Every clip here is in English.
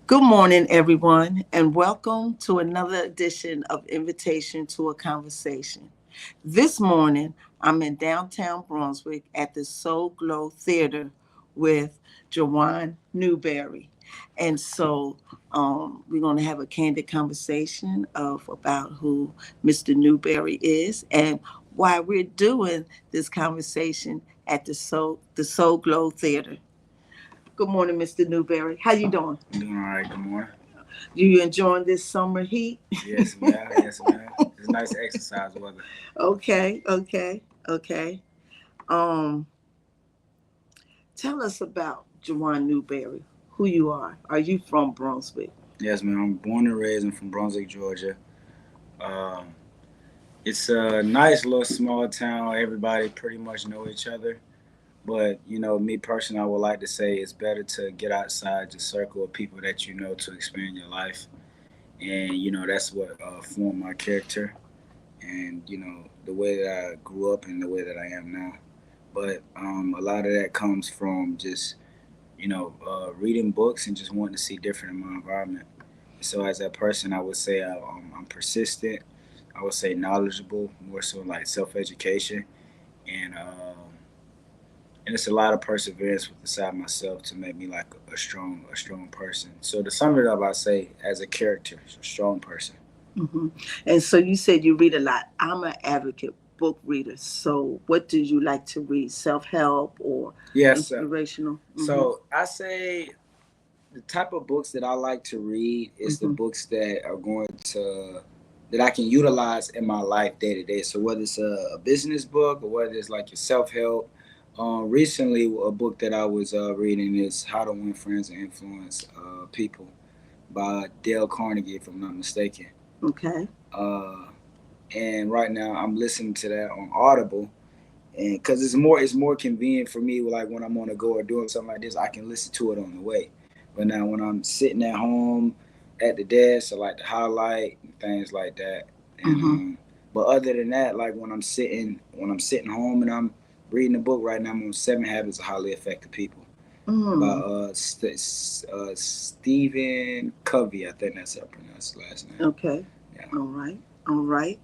Good morning, everyone, and welcome to another edition of Invitation to a Conversation. This morning, I'm in downtown Brunswick at the Soul Glow Theater with Juan Newberry. And so we're going to have a candid conversation of about who Mr. Newberry is and why we're doing this conversation at the Soul Glow Theater. Good morning, Mr. Newberry. How you doing? Doing all right. Good morning. You enjoying this summer heat? Yes, ma'am. Yes, ma'am. It's nice exercise weather. Okay. Um, Tell us about Juwan Newberry. Who you are? Are you from Brunswick? Yes, ma'am. I'm born and raised. I'm from Brunswick, Georgia. Um, it's a nice little small town. Everybody pretty much know each other. But me personally, I would like to say it's better to get outside the circle of people that you know to expand your life, and that's what formed my character, and the way that I grew up and the way that I am now. But a lot of that comes from just reading books and just wanting to see different in my environment. So as that person, I would say I'm persistent. I would say knowledgeable, more so like self education, and and it's a lot of perseverance with inside myself to make me like a strong person. So to sum it up, I say as a character, a strong person. hmm And so you said you read a lot. I'm an advocate book reader. So what do you like to read? Self help or Yes. inspirational? So I say the type of books that I like to read is the books that are going to that I can utilize in my life day to day. So whether it's a business book or whether it's like your self help. Recently, a book that I was reading is How to Win Friends and Influence People by Dale Carnegie, if I'm not mistaken. Okay. Uh, and right now I'm listening to that on Audible, and because it's more convenient for me, like when I'm on the go or doing something like this, I can listen to it on the way. But now when I'm sitting at home at the desk, I like to highlight and things like that. And but other than that, like when I'm sitting home and I'm reading a book right now, I'm on Seven Habits of Highly Effective People by Stephen Covey. I think that's how I pronounce his last name. Okay. Yeah. All right. All right.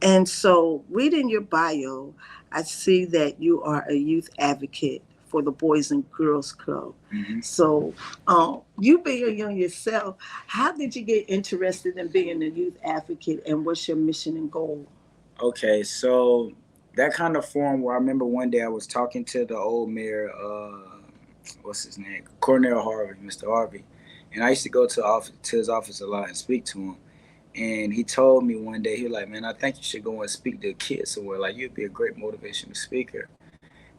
And so, reading your bio, I see that you are a youth advocate for the Boys and Girls Club. So, you being young yourself, how did you get interested in being a youth advocate and what's your mission and goal? Okay, so that kind of form where I remember one day I was talking to the old mayor, what's his name, Cornell Harvey, Mr. Harvey, and I used to go to his office a lot and speak to him. And he told me one day, he was like, "Man, I think you should go and speak to kids somewhere. Like you'd be a great motivational speaker."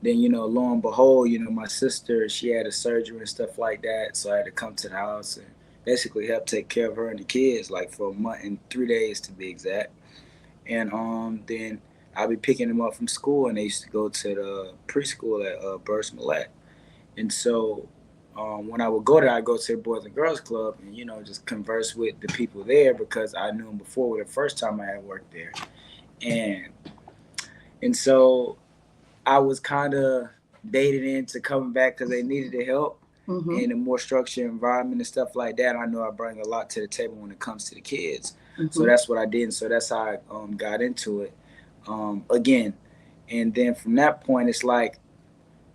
Then lo and behold, my sister, she had a surgery and stuff like that, so I had to come to the house and basically help take care of her and the kids, like for a month and 3 days to be exact. And then I'd be picking them up from school, and they used to go to the preschool at Burst Millette. And so when I would go there, I'd go to the Boys and Girls Club and just converse with the people there because I knew them before the first time I had worked there. And so I was kind of dated into coming back because they needed the help in a more structured environment and stuff like that. I know I bring a lot to the table when it comes to the kids. So that's what I did. And so that's how I got into it again. And then from that point, it's like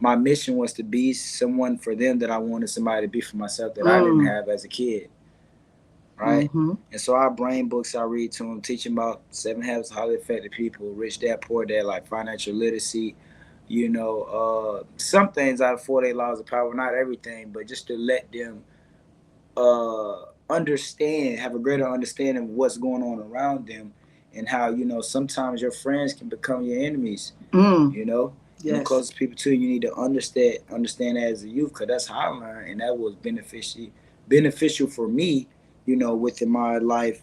my mission was to be someone for them that I wanted somebody to be for myself that I didn't have as a kid. Right? And so I bring books I read to them, teach them about Seven Habits of Highly Effective People, Rich Dad, Poor Dad, like financial literacy, some things out of 48 Laws of Power, not everything, but just to let them understand, have a greater understanding of what's going on around them and how, sometimes your friends can become your enemies, And the Yes. closest people to you, you need to understand that as a youth, because that's how I learned, and that was beneficial for me, within my life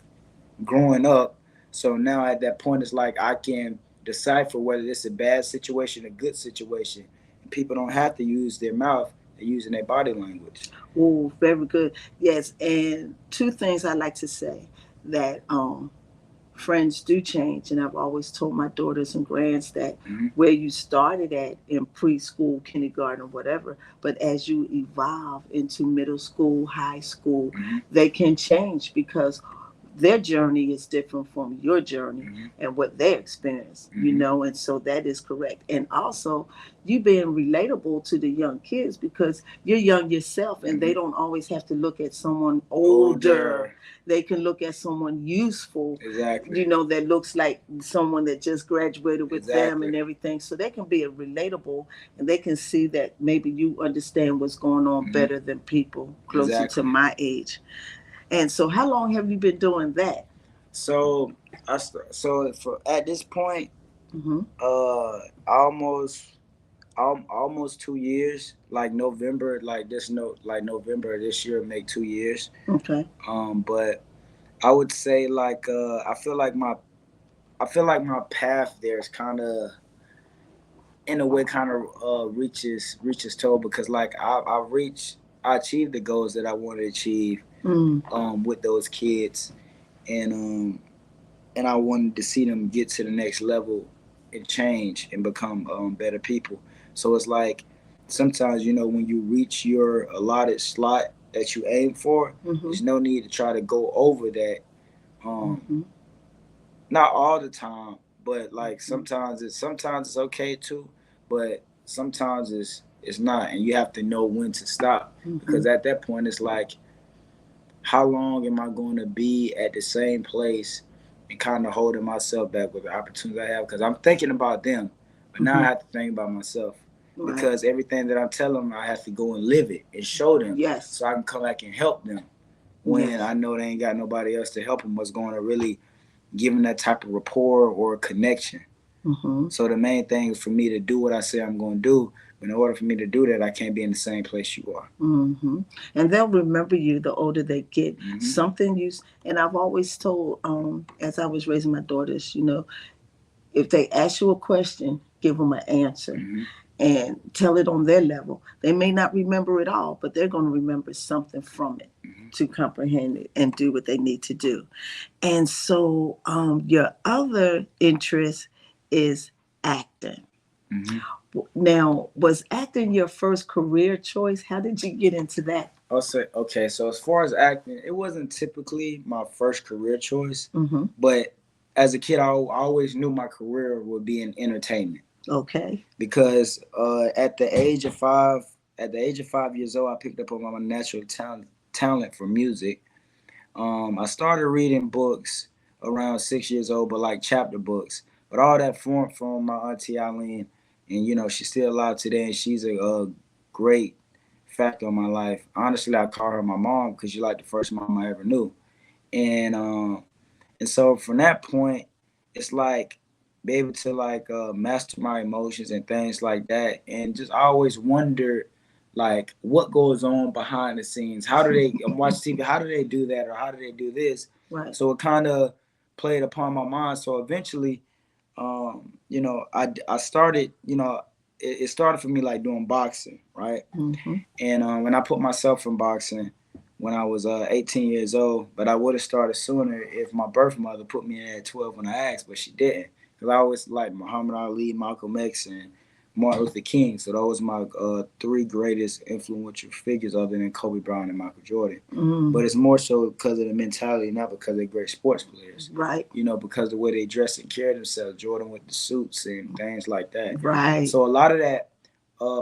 growing up. So now at that point, it's like I can decipher whether this is a bad situation, a good situation, and people don't have to use their mouth; they're using their body language. Oh, very good. Yes, and two things I like to say that friends do change. And I've always told my daughters and grands that Mm-hmm. where you started at in preschool, kindergarten, whatever, but as you evolve into middle school, high school, Mm-hmm. they can change because their journey is different from your journey Mm-hmm. and what they experience, Mm-hmm. and so that is correct. And also, you being relatable to the young kids because you're young yourself and they Mm-hmm. don't always have to look at someone older. Older. They can look at someone useful, Exactly. that looks like someone that just graduated with them Exactly. and everything. So they can be a relatable and they can see that maybe you understand what's going on Mm-hmm. better than people closer to Exactly. my age. And so, how long have you been doing that? So so for at this point, Mm-hmm. almost almost 2 years. Like November, like this no like November this year make 2 years. Okay. But I would say like I feel like my path there is kind of in a way kind of reaches toe because like I achieved the goals that I wanted to achieve Mm. with those kids, and and I wanted to see them get to the next level and change and become better people. So it's like sometimes when you reach your allotted slot that you aim for, Mm-hmm. there's no need to try to go over that. Um, Mm-hmm. Not all the time, but like Mm-hmm. sometimes it's okay too, but sometimes it's not, and you have to know when to stop Mm-hmm. because at that point it's like how long am I going to be at the same place and kind of holding myself back with the opportunities I have because I'm thinking about them, but now I Mm-hmm. have to think about myself Right. because everything that I'm telling them I have to go and live it and show them Yes. so I can come back and help them when Yes. I know they ain't got nobody else to help them. What's going to really give them that type of rapport or connection? Mm-hmm. So the main thing is for me to do what I say I'm going to do. But in order for me to do that, I can't be in the same place you are. Mm-hmm. And they'll remember you the older they get. Mm-hmm. Something you and I've always told, as I was raising my daughters, if they ask you a question, give them an answer Mm-hmm. and tell it on their level. They may not remember it all, but they're going to remember something from it Mm-hmm. to comprehend it and do what they need to do. And so, your other interest is acting. Mm-hmm. Now, was acting your first career choice? How did you get into that? Also, okay, so as far as acting, it wasn't typically my first career choice, Mm-hmm. but as a kid, I always knew my career would be in entertainment Okay. because at the age of 5 years old, I picked up on my natural talent for music. I started reading books around 6 years old, but like chapter books. But all that formed from my auntie Eileen, and she's still alive today, and she's a great factor in my life. Honestly, I call her my mom because she's like the first mom I ever knew, and and so from that point, it's like be able to like master my emotions and things like that, and just always wonder like what goes on behind the scenes. How do they watch TV? How do they do that, or how do they do this? Right. So it kind of played upon my mind. So eventually, I started. It started for me like doing boxing, right? Mm-hmm. And when I put myself in boxing when I was 18 years old, but I would have started sooner if my birth mother put me in at 12 when I asked, but she didn't. Because I always liked Muhammad Ali, Malcolm X, and Martin Luther King. So those were my three greatest influential figures other than Kobe Bryant and Michael Jordan. Mm. But it's more so because of the mentality, not because they're great sports players. Right. Because the way they dress and carry themselves, Jordan with the suits and things like that. Right. So a lot of that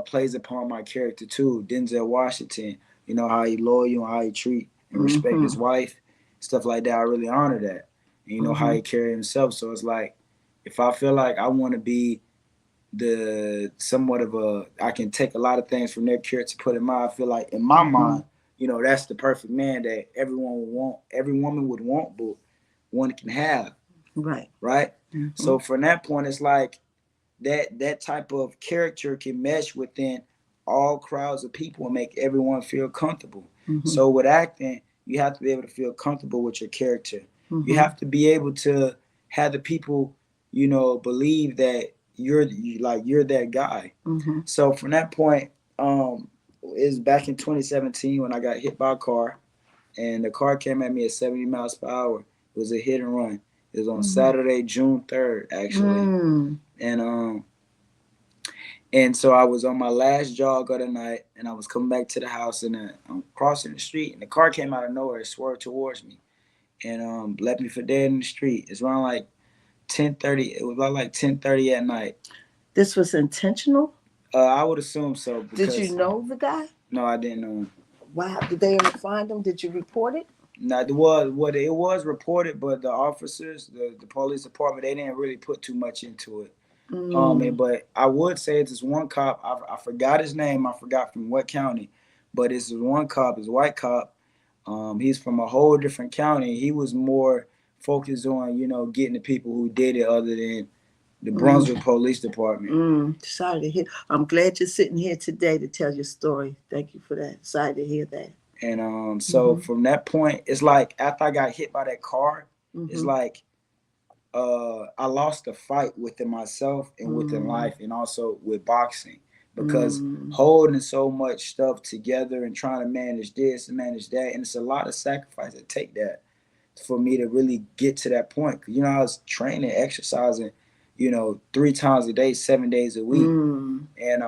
plays upon my character too. Denzel Washington, how he loyal and how he treat and respect Mm-hmm. his wife, stuff like that. I really honor that. And how Mm-hmm. he carry himself. So it's like if I feel like I want to be the somewhat of I can take a lot of things from their character, put in mine. I feel like in my Mm-hmm. mind, that's the perfect man that everyone would want, every woman would want, but one can have, Right. right? Mm-hmm. So from that point, it's like that type of character can mesh within all crowds of people and make everyone feel comfortable. Mm-hmm. So with acting, you have to be able to feel comfortable with your character. You Mm-hmm. have to be able to have the people, believe that you're that guy. Mm-hmm. So from that point, is back in 2017 when I got hit by a car, and the car came at me at 70 miles per hour. It was a hit and run, It was on Saturday, June 3rd, actually. And and so I was on my last jog of the night, and I was coming back to the house, and I'm crossing the street, and the car came out of nowhere, it swerved towards me, and left me for dead in the street. It's around like 10:30. It was about like 10:30 at night. This was intentional? I would assume so. Did you know the guy? No, I didn't know him. Wow. Did they ever find him? Did you report it? No, it was reported, but the officers, the police department, they didn't really put too much into it. But I would say it's this one cop. I forgot his name. I forgot from what county, but it's this one cop. It's a white cop. He's from a whole different county. He was more focused on getting the people who did it, other than the Brunswick Police Department. Sorry to hear. I'm glad you're sitting here today to tell your story. Thank you for that. Sorry to hear that. And so from that point, it's like after I got hit by that car, it's like I lost the fight within myself and within life, and also with boxing, because holding so much stuff together and trying to manage this and manage that, and it's a lot of sacrifice to take that for me to really get to that point. I was training, exercising, 3 times a day, 7 days a week, and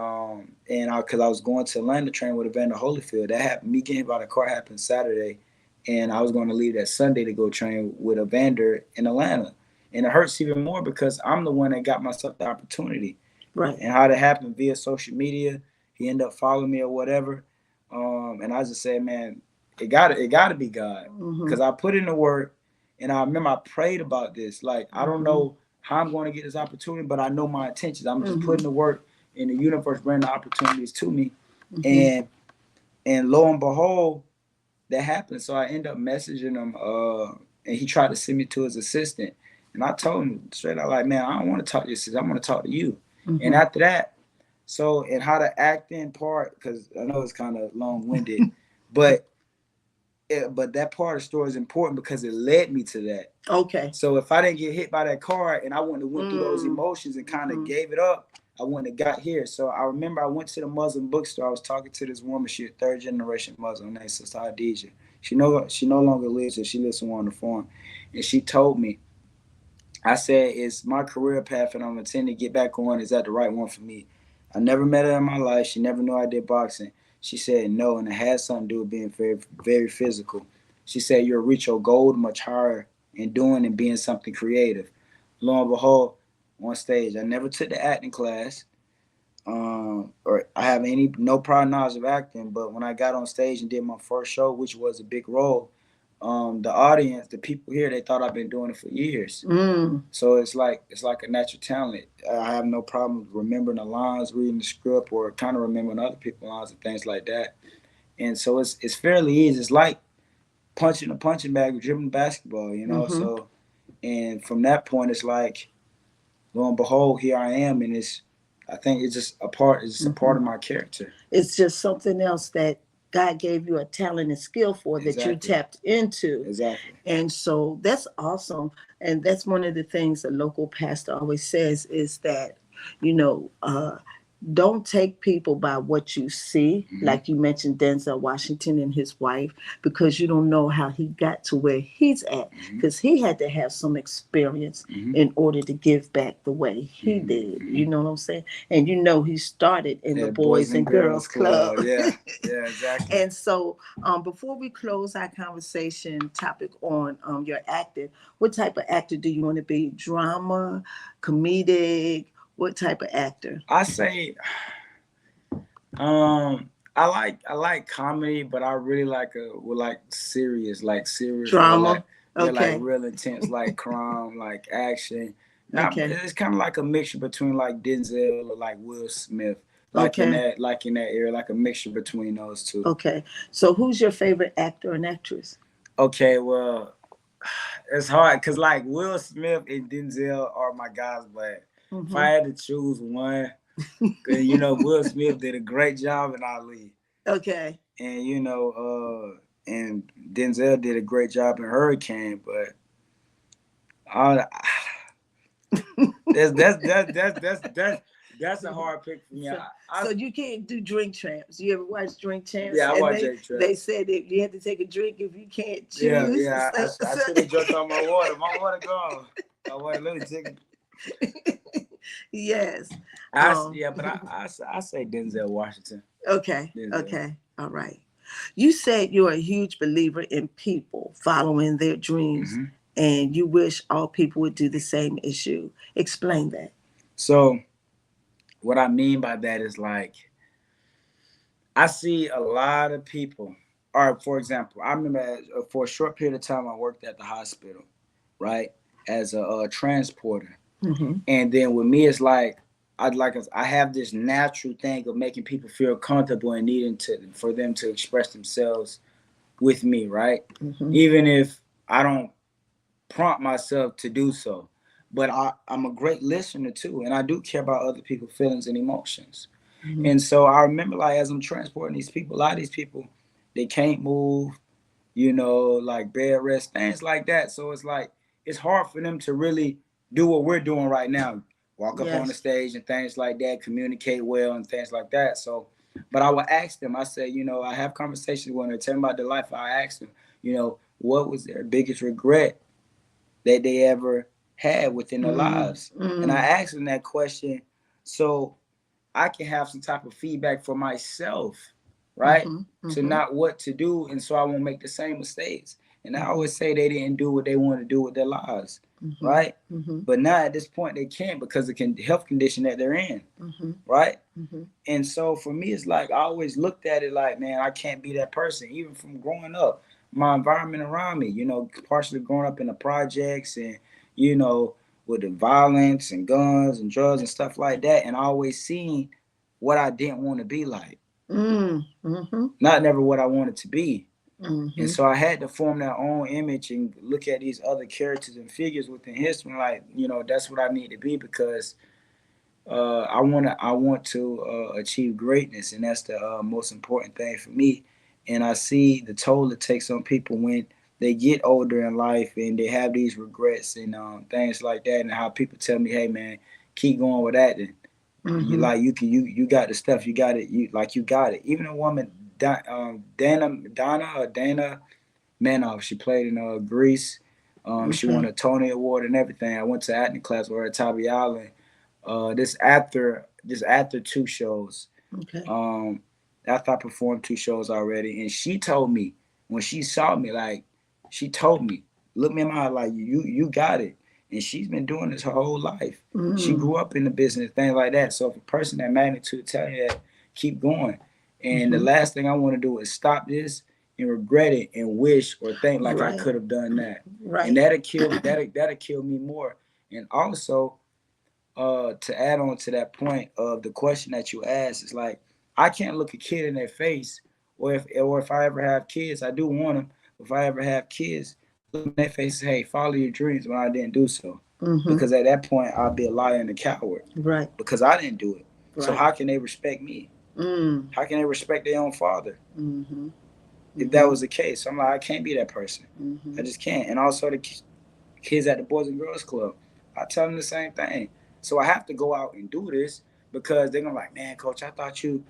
because I was going to Atlanta to train with Evander Holyfield. That happened. Me getting hit by the car happened Saturday, and I was going to leave that Sunday to go train with Evander in Atlanta. And it hurts even more because I'm the one that got myself the opportunity. Right. And how that happened via social media. He ended up following me or whatever. And I just said, man, it gotta be God. Because I put in the work, and I remember I prayed about this. Like, I don't know how I'm going to get this opportunity, but I know my intentions. I'm just putting the work, and the universe bringing the opportunities to me. And lo and behold, that happened. So I ended up messaging him, and he tried to send me to his assistant. And I told him straight out, like, man, I don't want to talk to you, sis. I want to talk to you. And after that, and how the acting part, because I know it's kind of long-winded, but that part of the story is important because it led me to that. Okay. So if I didn't get hit by that car and I wouldn't have went through those emotions and kind of gave it up, I wouldn't have got here. So I remember I went to the Muslim bookstore. I was talking to this woman. She's a 3rd-generation Muslim named Sister Hadija. She no longer lives here. She lives somewhere on the farm. And she told me, I said, it's my career path and I'm intending to get back on. Is that the right one for me? I never met her in my life. She never knew I did boxing. She said no, and it had something to do with being very, very physical. She said you'll reach your goal much higher in doing and being something creative. Lo and behold, on stage, I never took the acting class, or I have no prior knowledge of acting. But when I got on stage and did my first show, which was a big role, the audience, the people here, they thought I've been doing it for years. So it's like a natural talent. I have no problem remembering the lines, reading the script, or kind of remembering other people's lines and things like that. And so it's fairly easy. It's like punching a punching bag, dribbling basketball, So, and from that point, it's like, lo and behold, here I am, and I think it's just a part. It's just a part of my character. It's just something else that God gave you a talent and skill for that you tapped into. Exactly. And so that's awesome. And that's one of the things the local pastor always says is that, don't take people by what you see, like you mentioned Denzel Washington and his wife, because you don't know how he got to where he's at, because he had to have some experience in order to give back the way he did. You know what I'm saying? And he started in the Boys and Girls Club. Yeah, exactly. And so before we close our conversation topic on your acting, what type of actor do you want to be? Drama, comedic? What type of actor? I say, I like comedy, but I really like serious drama, like real intense, like crime, like action. It's kind of like a mixture between like Denzel or like Will Smith, in that area, like a mixture between those two. Okay, so who's your favorite actor and actress? Okay, well, it's hard because like Will Smith and Denzel are my guys, but if I had to choose one, Will Smith did a great job in Ali. Okay. And and Denzel did a great job in Hurricane, but that's That's a hard pick for me. So you can't do Drink Champs. You ever watch Drink Champs? Yeah, I and watch Drink Champs. They said that you had to take a drink if you can't choose. Yeah. I should have drunk all my water. My water gone. My water, let me take it. Yes. But I say Denzel Washington. Okay. Denzel. Okay. All right. You said you're a huge believer in people following their dreams, and you wish all people would do the same as you. Explain that. So, what I mean by that is like, I see a lot of people. Or, for example, I remember for a short period of time I worked at the hospital, right, as a transporter. And then with me, it's like I have this natural thing of making people feel comfortable and needing for them to express themselves with me, right? Even if I don't prompt myself to do so. But I'm a great listener too, and I do care about other people's feelings and emotions. And so I remember, like, as I'm transporting these people, a lot of these people, they can't move, like bed rest, things like that. So it's like, it's hard for them to really do what we're doing right now, walk up on the stage and things like that, communicate well and things like that. So, but I would ask them, I say, I have conversations when they tell me about their life. I ask them, what was their biggest regret that they ever had within their lives? And I ask them that question so I can have some type of feedback for myself, right? To not what to do, and so I won't make the same mistakes. And I always say they didn't do what they want to do with their lives, right? But now at this point they can't because of the health condition that they're in, right? And so for me, it's like I always looked at it like, man, I can't be that person. Even from growing up, my environment around me, partially growing up in the projects and, with the violence and guns and drugs and stuff like that, and I always seen what I didn't want to be like. Not never what I wanted to be. And so I had to form that own image and look at these other characters and figures within history, like, that's what I need to be, because I want to achieve greatness, and that's the most important thing for me. And I see the toll it takes on people when they get older in life and they have these regrets and things like that, and how people tell me, "Hey, man, keep going with that." And you got the stuff, you got it, you got it. Even a woman, Dana Manoff, she played in Grease. She won a Tony Award and everything. I went to acting class with her at Tybee Island. This actor 2 shows. After I performed 2 shows already, and she told me when she saw me, like, she told me, look me in my eye, like, you got it. And she's been doing this her whole life. She grew up in the business, things like that. So if a person that magnitude tell you that, keep going. And the last thing I want to do is stop this and regret it and wish or think like I could have done that. And that'll kill me more. And also, to add on to that point of the question that you asked, is like, I can't look a kid in their face, or if I ever have kids, I do want them. If I ever have kids, look in their face and say, hey, follow your dreams, when I didn't do so. Because at that point, I'll be a liar and a coward. Right. Because I didn't do it. Right. So how can they respect me? How can they respect their own father? If that was the case, so I'm like, I can't be that person. I just can't. And also the kids at the Boys and Girls Club, I tell them the same thing. So I have to go out and do this because they're gonna be like, man, coach, I thought you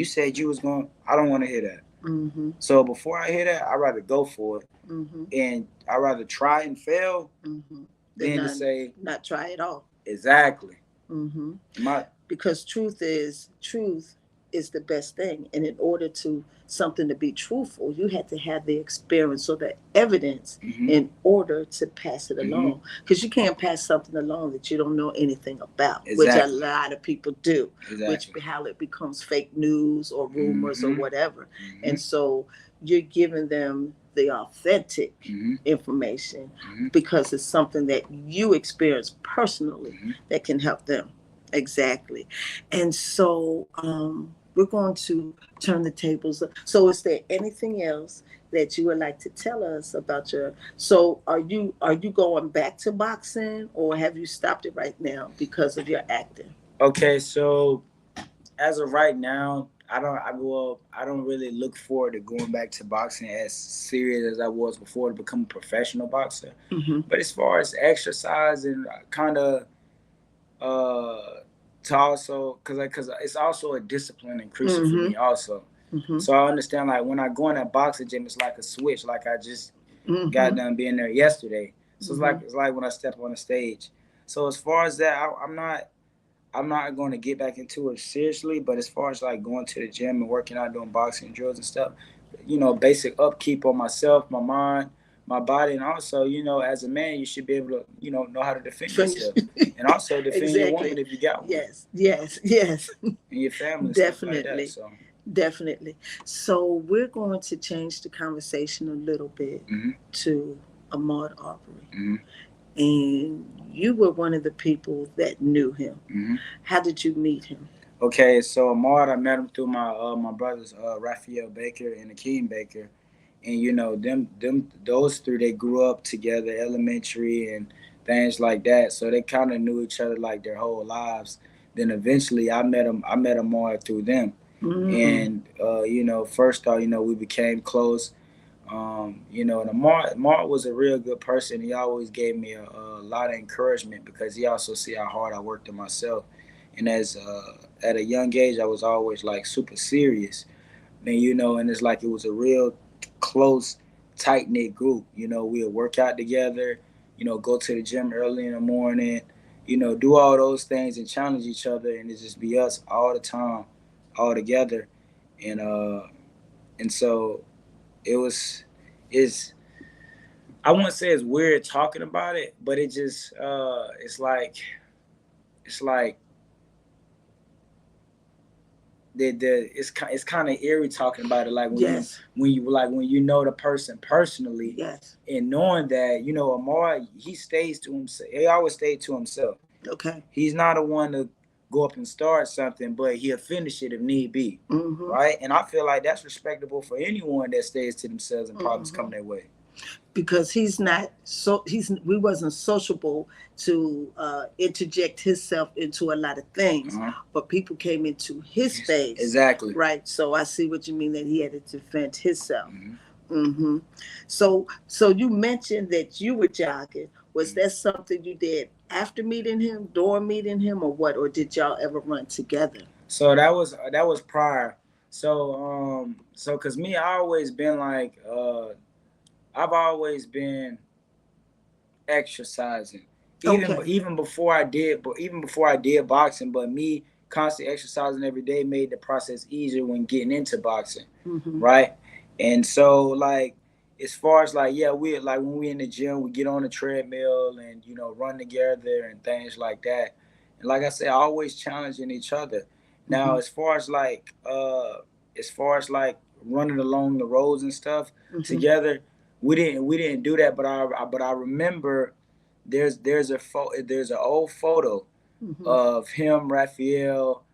said you was going. I don't want to hear that. So before I hear that, I'd rather go for it, and I'd rather try and fail than to say not try at all. Exactly. Because truth is the best thing, and in order to something to be truthful, you had to have the experience or the evidence in order to pass it along. Because you can't pass something along that you don't know anything about, which a lot of people do, which how it becomes fake news or rumors or whatever. And so you're giving them the authentic information because it's something that you experience personally that can help them. Exactly. And so we're going to turn the tables up. So is there anything else that you would like to tell us about so are you going back to boxing, or have you stopped it right now because of your acting? Okay, so as of right now, I don't really look forward to going back to boxing as serious as I was before to become a professional boxer. But as far as exercise and kind of to also because it's also a discipline increasing for Mm-hmm. me also. Mm-hmm. So I understand like when I go in that boxing gym, it's like a switch. Like I just got Mm-hmm. done being there yesterday. So Mm-hmm. it's like when I step on the stage. So as far as that, I'm not going to get back into it seriously. But as far as like going to the gym and working out, doing boxing drills and stuff, basic upkeep on myself, my mind, my body, and also, as a man, you should be able to, know how to defend Finish. yourself, and also defend your woman Exactly. if you got one, Yes. Yes. Yes. and your family and stuff like that. Definitely. So, Definitely. So we're going to change the conversation a little bit mm-hmm, to Ahmaud Arbery. mm-hmm, And you were one of the people that knew him. mm-hmm. How did you meet him? Okay, so Ahmaud, I met him through my brothers, Raphael Baker and Akeem Baker, and them those three, they grew up together, elementary and things like that. So they kind of knew each other like their whole lives. Then eventually, I met Ahmaud through them, Mm-hmm. and first off, we became close. And Ahmaud was a real good person. He always gave me a lot of encouragement because he also see how hard I worked on myself. And as at a young age, I was always like super serious, and and it's like it was a real close, tight knit group. We'd work out together, go to the gym early in the morning, do all those things and challenge each other, and it just be us all the time, all together, and so it was, it's I wouldn't say it's weird talking about it, but it just it's like it's kind of eerie talking about it, like Yes. when you know the person personally, Yes. and knowing that Amar, he stays to himself. He always stayed to himself. Okay. He's not a one to go up and start something, but he'll finish it if need be, Mm-hmm. right? And I feel like that's respectable for anyone that stays to themselves and problems Mm-hmm. come their way. Because he's not so we wasn't sociable to interject himself into a lot of things, Uh-huh. but people came into his space. Exactly. Right. So I see what you mean, that he had to defend himself. Mm-hmm. Mm-hmm. So you mentioned that you were jogging. Was that something you did after meeting him, during meeting him, or what? Or did y'all ever run together? So that was prior. So cause me, I always been like I've always been exercising. Okay. Even before I did boxing, but me constantly exercising every day made the process easier when getting into boxing. Mm-hmm. Right? And so like as far as like, yeah, we like when we in the gym, we get on the treadmill and run together and things like that. And like I said, always challenging each other. Mm-hmm. Now as far as like running along the roads and stuff Mm-hmm. together, we didn't do that, but I remember there's an old photo Mm-hmm. of him, Raphael,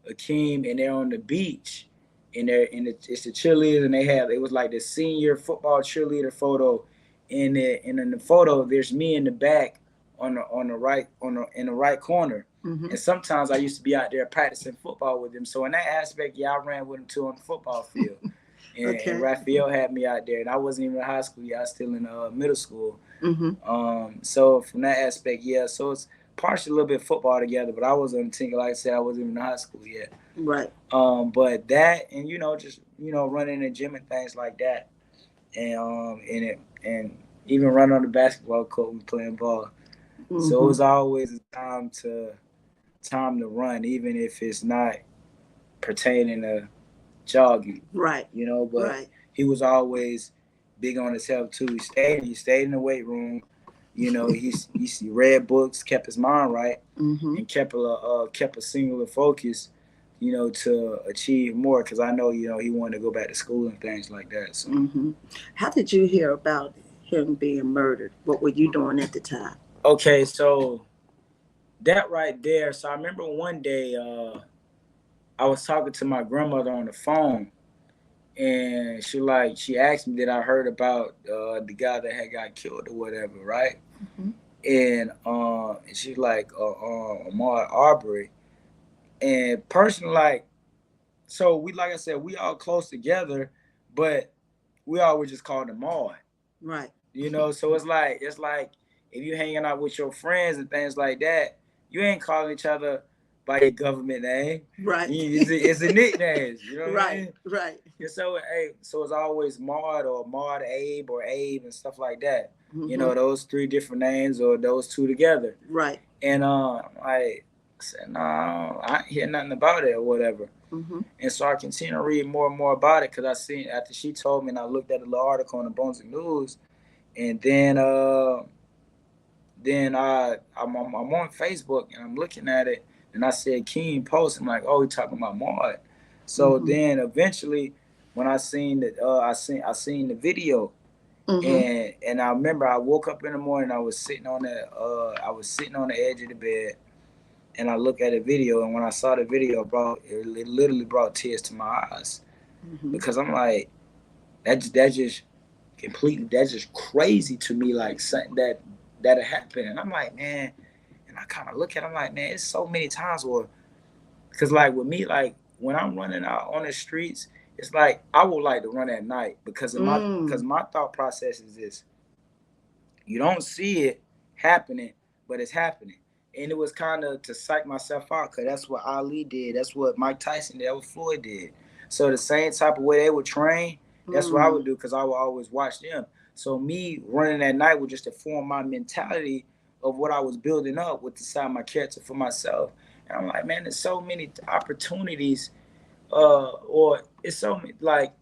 Akeem, and they're on the beach, and it's the cheerleaders, and it was like the senior football cheerleader photo, and in the photo there's me in the back on the right in the right corner. Mm-hmm. And sometimes I used to be out there practicing football with him. So in that aspect, yeah, I ran with him too on the football field. And Okay. Raphael had me out there, and I wasn't even in high school yet. I was still in middle school. Mm-hmm. So from that aspect, yeah. So it's partially a little bit football together, but I was on the team. Like I said, I wasn't even in high school yet. Right. But that, and just running in the gym and things like that, and even running on the basketball court and playing ball. Mm-hmm. So it was always a time to run, even if it's not pertaining to jogging. Right. But Right. he was always big on his health too. He stayed in the weight room. He read books, kept his mind right, Mm-hmm. and kept a singular focus, to achieve more. Because I know he wanted to go back to school and things like that. So, Mm-hmm. How did you hear about him being murdered? What were you doing at the time? okay, so that right there. So I remember one day I was talking to my grandmother on the phone, and she asked me, did I heard about the guy that had got killed or whatever, right? Mm-hmm. And she's like, Ahmaud Arbery. And personally, like, so we, like I said, we all close together, but we always just called him Ahmaud. Right. So it's like if you hanging out with your friends and things like that, you ain't calling each other by your government name. Right. It's a nickname. You know what I mean? Right. And so, hey, so it's always Maud or Maud Abe or Abe and stuff like that. You know, those three different names or those two together. Right. And I said, no, I ain't hear nothing about it or whatever. And so I continued to read more and more about it because I seen after she told me, and I looked at a little article on the Brunswick News, and then I'm on Facebook and I'm looking at it, and I said Keen post. I'm like, oh, he talking about Maud. So then eventually, when I seen that, I seen the video, and I remember I woke up in the morning. I was sitting on the edge of the bed, and I looked at the video, and when I saw the video, it literally brought tears to my eyes because I'm like, that's just crazy to me, like something that happened, and I'm like, man, and I kind of look at it, I'm like, man, it's so many times where, because like with me, like when I'm running out on the streets, it's like I would like to run at night because my thought process is this: you don't see it happening, but it's happening. And it was kind of to psych myself out because that's what Ali did. That's what Mike Tyson did. That's what Floyd did. So the same type of way they would train, that's what I would do because I would always watch them. So me running at night would just inform my mentality of what I was building up with inside my character for myself. And I'm like, man, there's so many opportunities, or it's so many, like,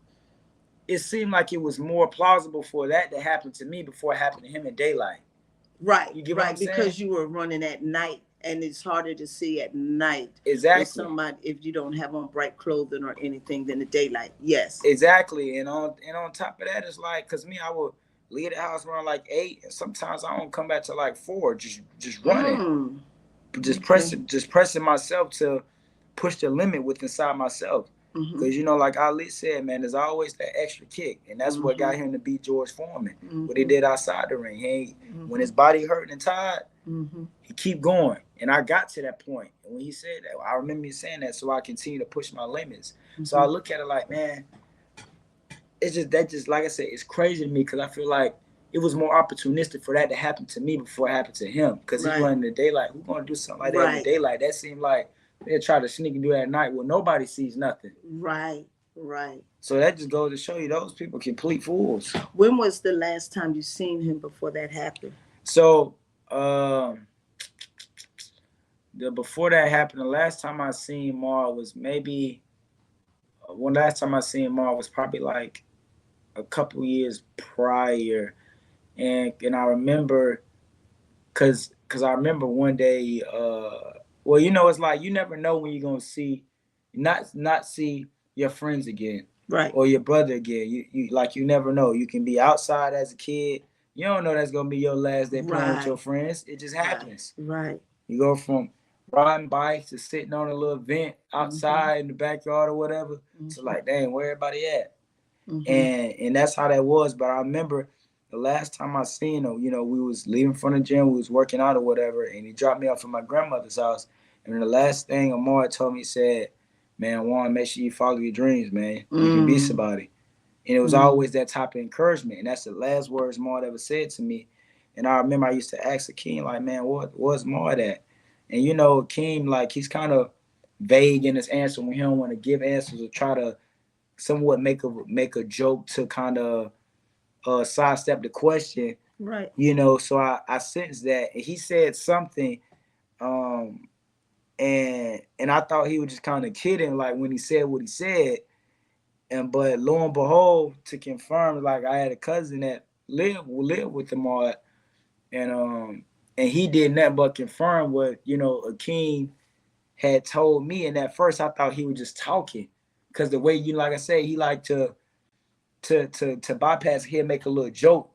it seemed like it was more plausible for that to happen to me before it happened to him in daylight. Right. You get what I'm saying? Because you were running at night, and it's harder to see at night. Exactly. If you don't have on bright clothing or anything than the daylight. Yes. Exactly. And on top of that, it's like, cause me, I would leave the house around like 8, and sometimes I don't come back till like 4, just running, just pressing myself to push the limit with inside myself. Because you know, like Ali said, man, there's always that extra kick, and that's what got him to beat George Foreman. What he did outside the ring, when his body hurting and tired, he keep going. And I got to that point, and when he said that, I remember me saying that, so I continue to push my limits. So I look at it like, man, it's just like I said, it's crazy to me because I feel like it was more opportunistic for that to happen to me before it happened to him. Because he running in the daylight. Who's gonna do something like that in the daylight? That seemed like they'll try to sneak and do that at night where nobody sees nothing. Right. So that just goes to show you those people complete fools. When was the last time you seen him before that happened? So before that happened, the last time I seen Mar was probably like a couple years prior, and I remember because I remember one day, well, you know, it's like you never know when you're gonna not see your friends again, right, or your brother again. You never know. You can be outside as a kid. You don't know that's gonna be your last day playing with your friends. It just happens. Right. You go from riding bikes to sitting on a little vent outside in the backyard or whatever. So like, dang, where everybody at? And that's how that was. But I remember the last time I seen him, you know, we was leaving from the gym, we was working out or whatever, and he dropped me off at my grandmother's house. And the last thing Ahmaud told me, he said, man, Juan, make sure you follow your dreams, man. You can be somebody. And it was always that type of encouragement. And that's the last words Maud ever said to me. And I remember I used to ask Akeem, like, man, what's Maud at? And, you know, Akeem, like, he's kind of vague in his answer when he don't want to give answers or try to somewhat make a joke to kind of sidestep the question. Right. You know, so I sensed that. And he said something, and I thought he was just kind of kidding, like, when he said what he said. But lo and behold, to confirm, like, I had a cousin that lived with him all, and he did nothing but confirm what, you know, Akeem had told me. And at first I thought he was just talking, because the way, you like I say, he liked to bypass, he'll make a little joke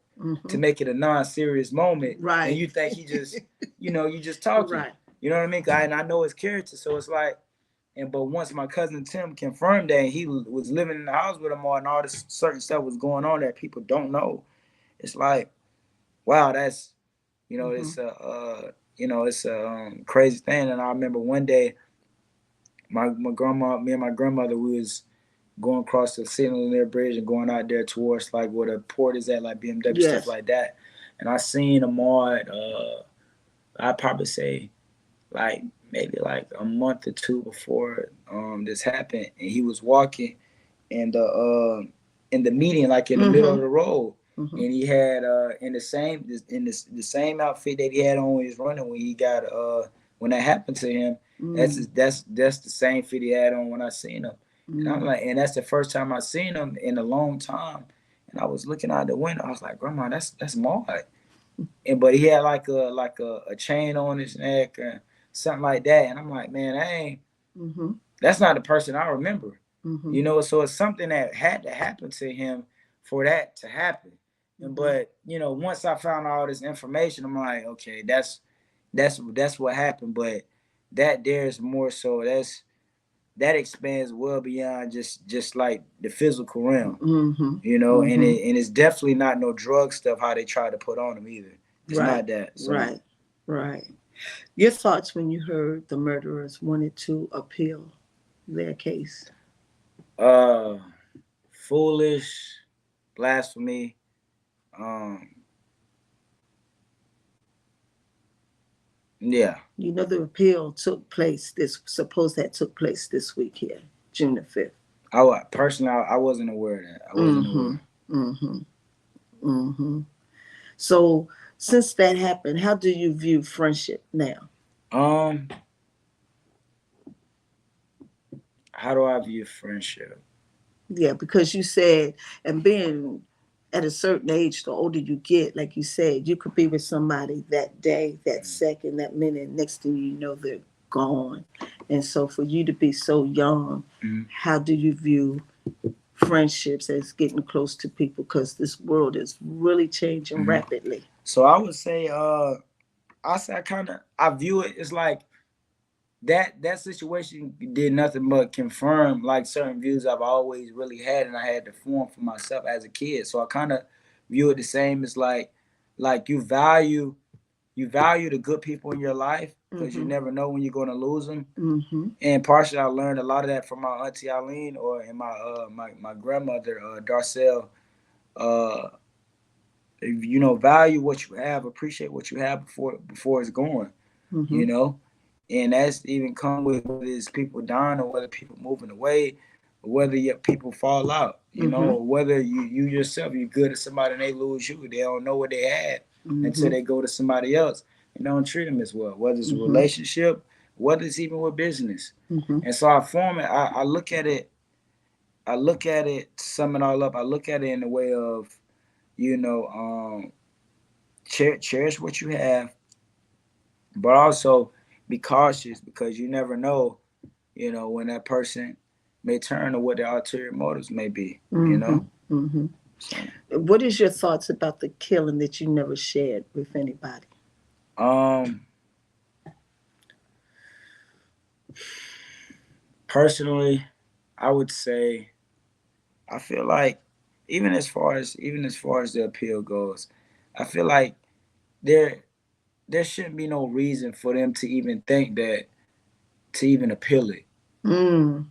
to make it a non-serious moment. Right. And you think he just, you know, you just talking. Right. You know what I mean? And I know his character, so it's like, but once my cousin Tim confirmed that, and he was living in the house with him and all this certain stuff was going on that people don't know, it's like, wow, that's, you know, it's a crazy thing. And I remember one day, me and my grandmother, we was going across the Signal Bridge and going out there towards like where the port is at, like BMW, stuff like that. And I seen Ahmaud, I'd probably say like maybe like a month or two before this happened, and he was walking in the meeting, like in the middle of the road, and he had in the same outfit that he had on when he was running when he got when that happened to him. That's the same fit he had on when I seen him, and I'm like, and that's the first time I seen him in a long time, and I was looking out the window. I was like, Grandma, that's Maud, and but he had like a chain on his neck or something like that, and I'm like, man, that's not the person I remember. You know, so it's something that had to happen to him for that to happen. But you know, once I found all this information, I'm like, okay, that's what happened. But that there's more, so that expands well beyond just like the physical realm. You know, and it's definitely not no drug stuff how they try to put on him either. It's not that. So. Right. Your thoughts when you heard the murderers wanted to appeal their case? Uh, Foolish, blasphemy. Um, yeah. You know, the appeal took place took place this week here, June the 5th. I wasn't aware of that. I wasn't aware. So since that happened, how do you view friendship now? Um, how do I view friendship? Yeah, because you said, and being at a certain age, the older you get, like you said, you could be with somebody that day, that second, that minute, next thing you know, they're gone. And so for you to be so young, how do you view friendships as getting close to people? Because this world is really changing rapidly. So I would say, I view it as like that situation did nothing but confirm like certain views I've always really had and I had to form for myself as a kid. So I kind of view it the same as like you value the good people in your life because you never know when you're going to lose them. And partially I learned a lot of that from my auntie Eileen or and my grandmother Darcel. Uh, you know, value what you have, appreciate what you have before it's gone. You know, and that's even come with whether it's people dying or whether people moving away, or whether people fall out. You know, or whether you yourself you're good at somebody and they lose you, they don't know what they had until they go to somebody else and don't treat them as well. Whether it's a relationship, whether it's even with business. And so I form it. I look at it. I look at it. To sum it all up, I look at it in the way of, you know, cherish what you have, but also be cautious because you never know, you know, when that person may turn or what their ulterior motives may be, you know. So, What is your thoughts about the killing that you never shared with anybody? um, personally, I would say I feel like even as far as the appeal goes, I feel like there there shouldn't be no reason for them to even think that to even appeal it, Mm.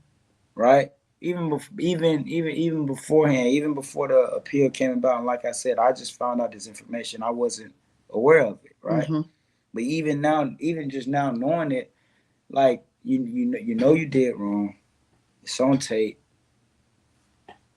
right? Even beforehand, even before the appeal came about, and like I said, I just found out this information. I wasn't aware of it, right? But even now, even just now knowing it, like you know you did wrong. It's on tape.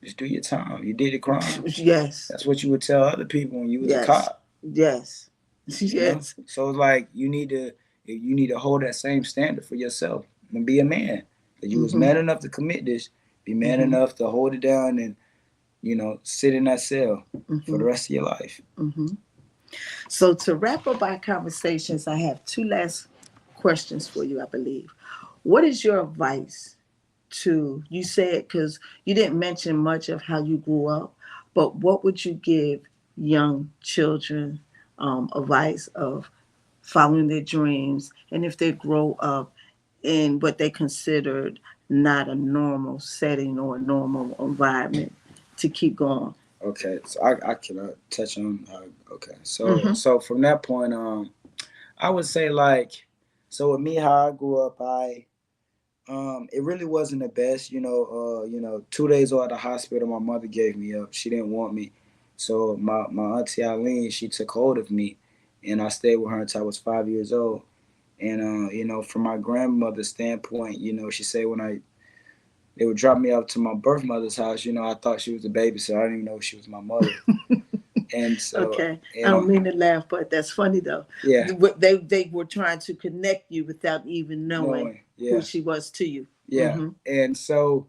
Just do your time. You did the crime. Yes. That's what you would tell other people when you was a Yes. cop. Yes. You know? Yes. So it's like you need to hold that same standard for yourself and be a man. Because you was man enough to commit this, be man enough to hold it down and sit in that cell for the rest of your life. So to wrap up our conversations, I have two last questions for you, I believe. What is your advice to, you said, because you didn't mention much of how you grew up, but what would you give young children advice of following their dreams, and if they grow up in what they considered not a normal setting or a normal environment, to keep going? Okay, so I can touch on okay. So from that point I would say like, so with me how I grew up, it really wasn't the best. 2 days out of the hospital, my mother gave me up. She didn't want me. So my auntie Eileen, she took hold of me and I stayed with her until I was 5 years old. And from my grandmother's standpoint, she said they would drop me off to my birth mother's house, I thought she was a babysitter. I didn't even know she was my mother. And so, Okay, I don't mean to laugh, but that's funny though. Yeah, They were trying to connect you without even knowing yeah, who she was to you. yeah. And so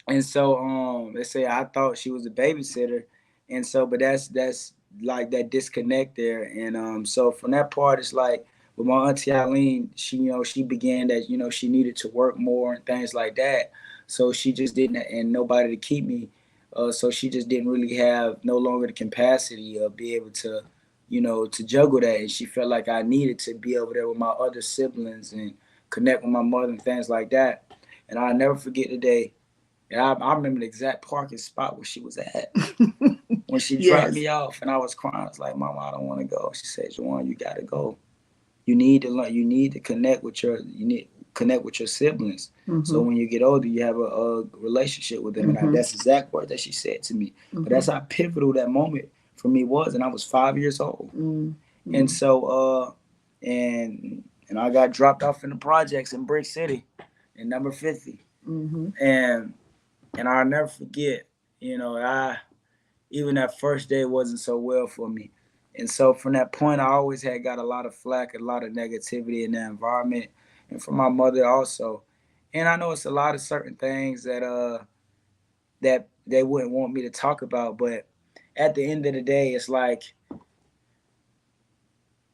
they say I thought she was a babysitter, and so but that's like that disconnect there. And so from that part, it's like with my auntie Eileen, she began that she needed to work more and things like that. So she just didn't, and nobody to keep me. So she just didn't really have no longer the capacity of be able to, to juggle that. And she felt like I needed to be over there with my other siblings and connect with my mother and things like that. And I'll never forget the day. Yeah, I remember the exact parking spot where she was at when she dropped me off, and I was crying. I was like, "Mama, I don't want to go." She said, "Juan, you gotta go. You need to learn. You need to connect with your. You need connect with your siblings. Mm-hmm. So when you get older, you have a relationship with them." Mm-hmm. And that's the exact word that she said to me. Mm-hmm. But that's how pivotal that moment for me was, and I was 5 years old. Mm-hmm. And so, and I got dropped off in the projects in Brick City, in number 50, mm-hmm. And I'll never forget, I even that first day wasn't so well for me. And so from that point, I always had got a lot of flack, a lot of negativity in that environment, and from my mother also. And I know it's a lot of certain things that they wouldn't want me to talk about, but at the end of the day, it's like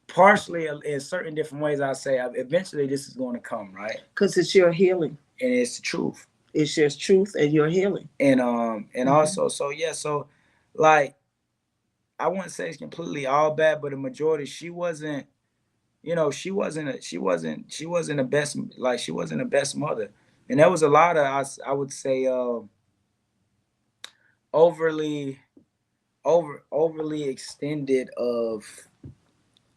partially in certain different ways. I say eventually this is going to come, right? Because it's your healing, and it's the truth. It's just truth and your healing. And mm-hmm. also, so like I wouldn't say it's completely all bad, but the majority, she wasn't the best, like she wasn't the best mother. And there was a lot of I would say overly overly extended of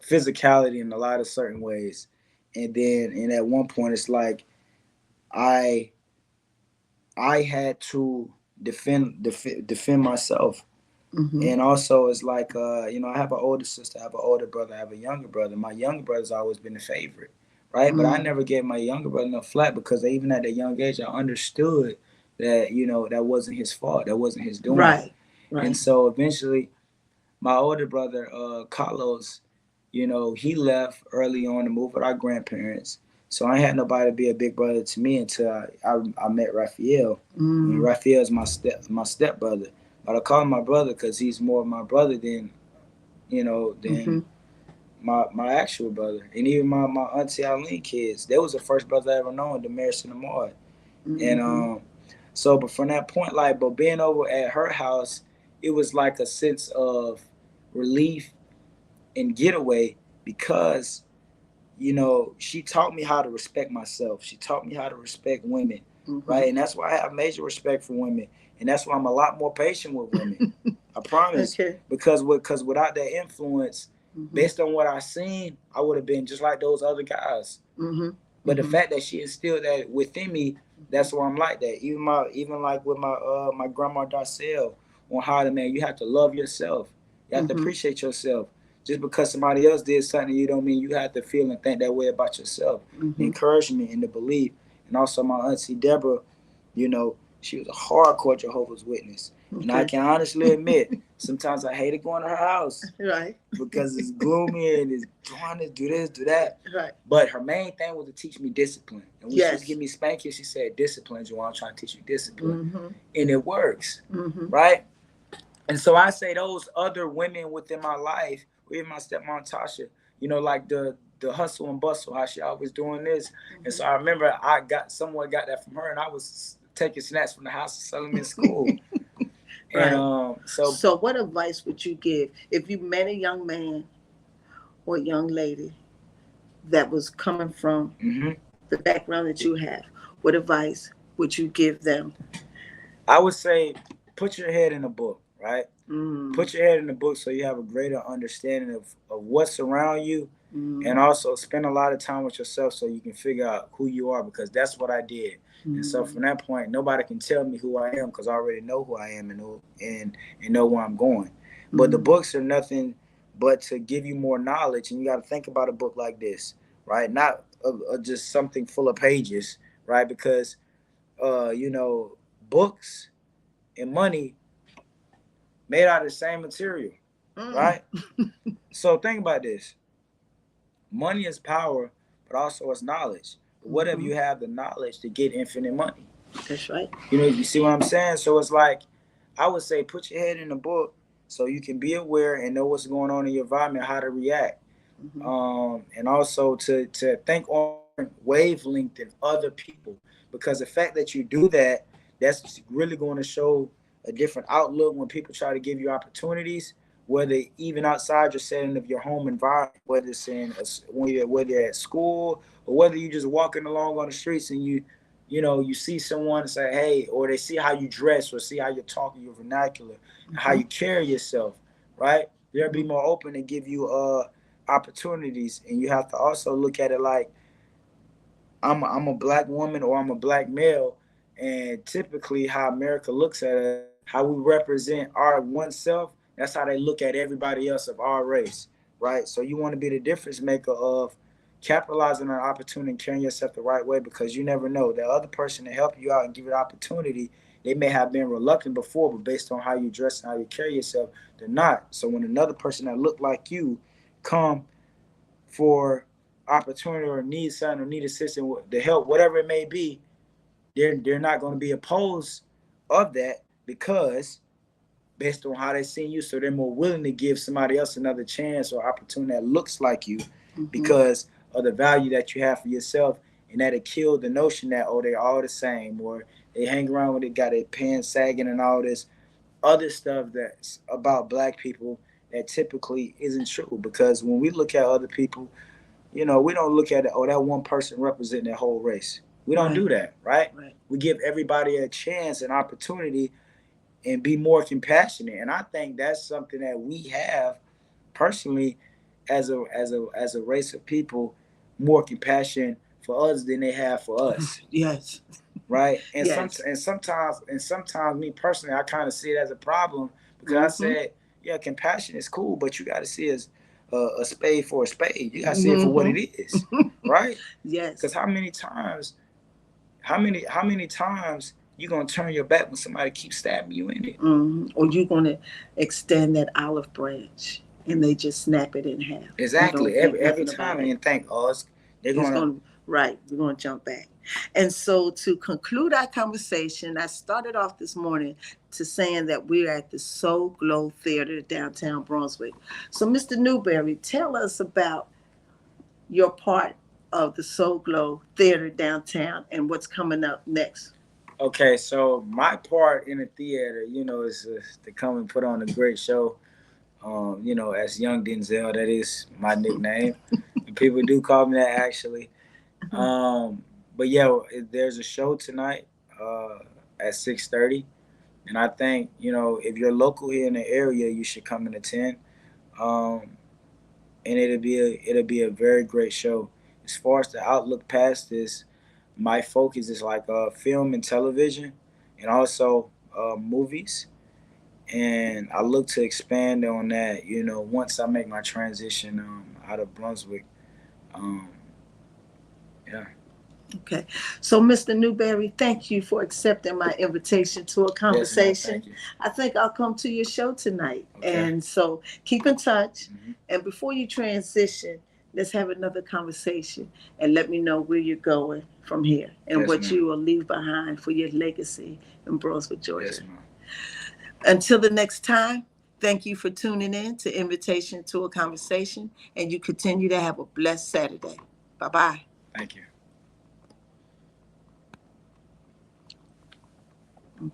physicality in a lot of certain ways. And at one point it's like I had to defend myself. Mm-hmm. And also it's like I have an older sister, I have an older brother, I have a younger brother. My younger brother's always been a favorite, right? Mm-hmm. But I never gave my younger brother no flack because even at a young age I understood that that wasn't his fault, that wasn't his doing. Right. And so eventually my older brother Carlos, he left early on to move with our grandparents. So I had nobody to be a big brother to me until I met Raphael. Mm. And Raphael's my stepbrother. But I call him my brother because he's more my brother than mm-hmm. my actual brother. And even my auntie Eileen kids, they was the first brother I ever known, Damaris and Ahmaud. Mm-hmm. And so, but from that point, but being over at her house, it was like a sense of relief and getaway because she taught me how to respect myself. She taught me how to respect women, mm-hmm. right? And that's why I have major respect for women. And that's why I'm a lot more patient with women. I promise. Okay. Because without that influence, mm-hmm. based on what I seen, I would have been just like those other guys. Mm-hmm. But mm-hmm. the fact that she instilled that within me, that's why I'm like that. Even like with my grandma Darcel on how you have to love yourself. You have mm-hmm. to appreciate yourself. Just because somebody else did something, you don't mean you have to feel and think that way about yourself. Mm-hmm. The encouragement and the belief. And also my auntie Deborah, she was a hardcore Jehovah's Witness. Okay. And I can honestly admit, sometimes I hated going to her house. Right. Because it's gloomy and it's trying to do this, do that. Right. But her main thing was to teach me discipline. And when she was giving me spanking, she said, discipline, Joanne, I'm trying to teach you discipline. Mm-hmm. And it works. Mm-hmm. Right? And so I say those other women within my life, or even my stepmom Tasha, like the hustle and bustle, how she always doing this. Mm-hmm. And so I remember someone got that from her, and I was taking snacks from the house and selling them in school. Right. And so what advice would you give if you met a young man or a young lady that was coming from mm-hmm. the background that you have? What advice would you give them? I would say put your head in a book, right? Mm. Put your head in the book so you have a greater understanding of what's around you, and also spend a lot of time with yourself so you can figure out who you are, because that's what I did. And so from that point, nobody can tell me who I am because I already know who I am and know where I'm going. But the books are nothing but to give you more knowledge, and you got to think about a book like this, right? Not just something full of pages, right? Because books and money made out of the same material, right? So think about this: money is power, but also it's knowledge. But what if you have the knowledge to get infinite money? That's right. You see what I'm saying? So it's like, I would say, put your head in the book so you can be aware and know what's going on in your environment, how to react, and also to think on different wavelength than other people, because the fact that you do that, that's really going to show a different outlook when people try to give you opportunities, whether even outside your setting of your home environment, whether it's whether you're at school, or whether you're just walking along on the streets and you see someone and say, hey, or they see how you dress, or see how you're talking, your vernacular, how you carry yourself, right? They'll be more open and give you opportunities. And you have to also look at it like, I'm a black woman or I'm a black male, and typically how America looks at us, how we represent our oneself, that's how they look at everybody else of our race, right? So you want to be the difference maker of capitalizing on an opportunity and carrying yourself the right way, because you never know, the other person to help you out and give you the opportunity, they may have been reluctant before, but based on how you dress and how you carry yourself, they're not. So when another person that look like you come for opportunity or need something or need assistance to help, whatever it may be, they're not going to be opposed of that, because based on how they see you, so they're more willing to give somebody else another chance or opportunity that looks like you, because of the value that you have for yourself, and that it killed the notion that, oh, they're all the same, or they hang around with it, got their pants sagging and all this other stuff that's about black people that typically isn't true. Because when we look at other people, we don't look at it, oh, that one person representing that whole race. We don't do that, right? We give everybody a chance, an opportunity, and be more compassionate. And I think that's something that we have personally as a race of people, more compassion for others than they have for us. Yes. Right? And Yes. sometimes me personally, I kind of see it as a problem, because I said, yeah, compassion is cool, but you got to see it as a spade for a spade. You got to see it for what it is, right? Yes. Because how many times you gonna turn your back when somebody keeps stabbing you in it? Or you're going to extend that olive branch and they just snap it in half. Exactly. Every time, and think, oh, they're gonna. Right, we're going to jump back. And so to conclude our conversation, I started off this morning to saying that we're at the Soul Glow Theater downtown Brunswick. So Mr. Newberry, tell us about your part of the Soul Glow Theater downtown and what's coming up next. Okay, so my part in the theater, is to come and put on a great show. As Young Denzel, that is my nickname. And people do call me that, actually. But yeah, there's a show tonight at 6:30, and I think if you're local here in the area, you should come and attend. And it'll be a very great show. As far as the outlook past this, my focus is like film and television, and also movies. And I look to expand on that. Once I make my transition out of Brunswick. Um, yeah. Okay. So, Mr. Newberry, thank you for accepting my invitation to a conversation. Yes, thank you. I think I'll come to your show tonight. Okay. And so keep in touch. And before you transition, let's have another conversation and let me know where you're going from here and what you will leave behind for your legacy in Brunswick, Georgia. Yes, ma'am. Until the next time, thank you for tuning in to Invitation to a Conversation, and you continue to have a blessed Saturday. Bye-bye. Thank you.